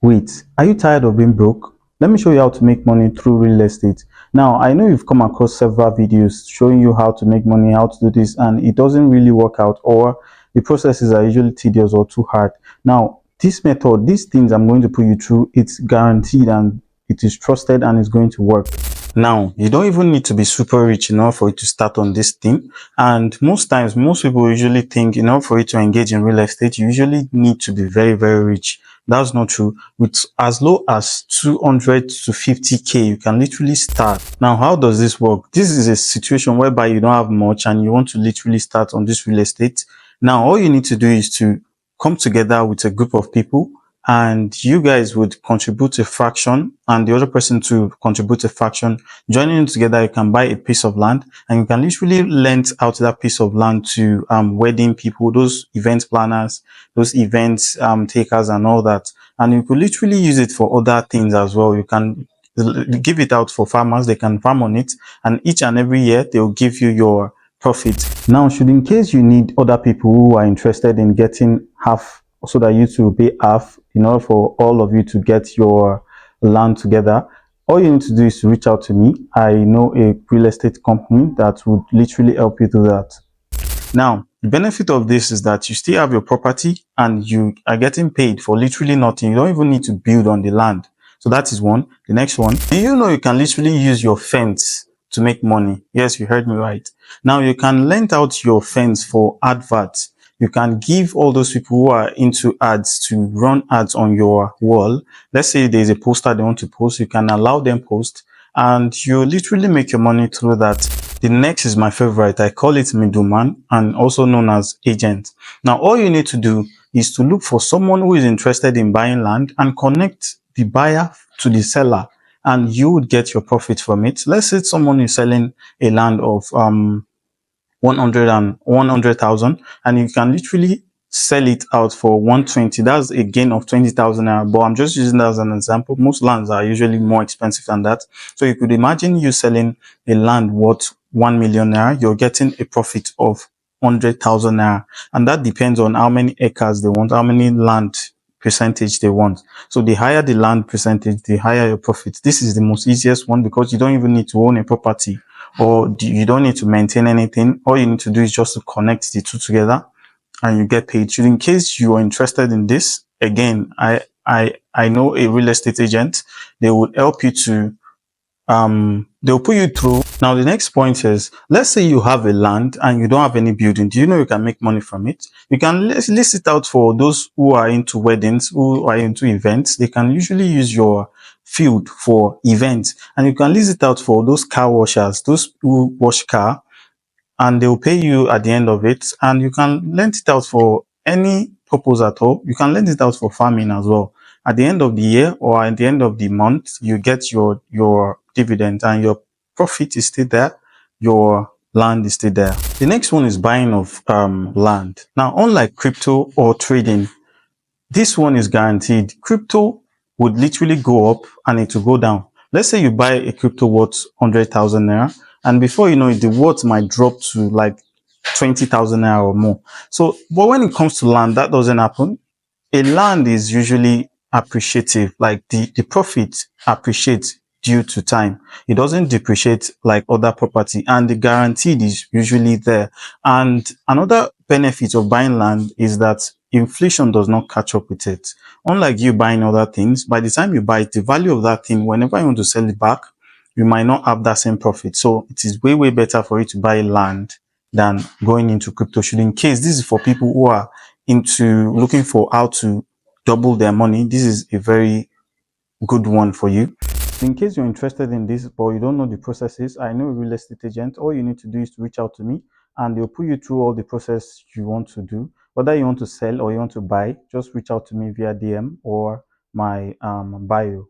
Wait, are you tired of being broke? Let me show you how to make money through real estate. Now, I know you've come across several videos showing you how to make money, how to do this, and it doesn't really work out, or the processes are usually tedious or too hard. Now, this method, these things I'm going to put you through, it's guaranteed and it is trusted and it's going to work. Now, you don't even need to be super rich in order for you to start on this thing. And most times, most people usually think in order for you to engage in real estate, you usually need to be very, very rich. That's not true. With as low as 200 to 50K, you can literally start. Now, how does this work? This is a situation whereby you don't have much and you want to literally start on this real estate. Now, all you need to do is to come together with a group of people, and you guys would contribute a fraction and the other person to contribute a fraction. Joining together, you can buy a piece of land and you can literally lend out that piece of land to wedding people, those event planners, those events takers and all that. And you could literally use it for other things as well. You can give it out for farmers, they can farm on it, and each and every year they'll give you your profit. Now, should in case you need other people who are interested in getting half, so that you two pay half in order for all of you to get your land together, all you need to do is to reach out to me. I know a real estate company that would literally help you do that. Now, the benefit of this is that you still have your property and you are getting paid for literally nothing. You don't even need to build on the land. So that is one. The next one, do you know you can literally use your fence to make money? Yes, you heard me right. Now you can lend out your fence for adverts. You can give all those people who are into ads to run ads on your wall. Let's say there's a poster they want to post, you can allow them post and you literally make your money through that. The next is my favorite. I call it middleman and also known as agent. Now, all you need to do is to look for someone who is interested in buying land and connect the buyer to the seller, and you would get your profit from it. Let's say someone is selling a land of 100,000 and you can literally sell it out for 120. That's a gain of 20,000 naira, but I'm just using that as an example. Most lands are usually more expensive than that. So you could imagine you selling a land worth 1 million naira, you're getting a profit of 100,000 naira, and that depends on how many acres they want, how many land percentage they want. So the higher the land percentage, the higher your profit. This is the most easiest one because you don't even need to own a property, or you don't need to maintain anything. All you need to do is just to connect the two together and you get paid. So in case you are interested in this, again, I know a real estate agent. They would help you to they'll put you through. Now the next point is, let's say you have a land and you don't have any building. Do you know you can make money from it? You can list it out for those who are into weddings, who are into events. They can usually use your field for events, and you can list it out for those car washers, those who wash car, and they will pay you at the end of it. And you can lend it out for any purpose at all. You can lend it out for farming as well. At the end of the year or at the end of the month, you get your dividend and your profit is still there. Your land is still there. The next one is buying of land. Now, unlike crypto or trading, this one is guaranteed. Crypto would literally go up and it will go down. Let's say you buy a crypto worth 100,000 naira, and before you know it, the worth might drop to like 20,000 naira or more. So, but when it comes to land, that doesn't happen. A land is usually appreciative, like the profit appreciates due to time. It doesn't depreciate like other property, and the guaranteed is usually there. And another benefit of buying land is that inflation does not catch up with it. Unlike you buying other things, by the time you buy it, the value of that thing, whenever you want to sell it back, you might not have that same profit. So it is way, way better for you to buy land than going into crypto. Should in case this is for people who are into looking for how to double their money, this is a very good one for you. In case you're interested in this but you don't know the processes, I know a real estate agent. All you need to do is to reach out to me and they'll put you through all the process you want to do. Whether you want to sell or you want to buy, just reach out to me via DM or my bio.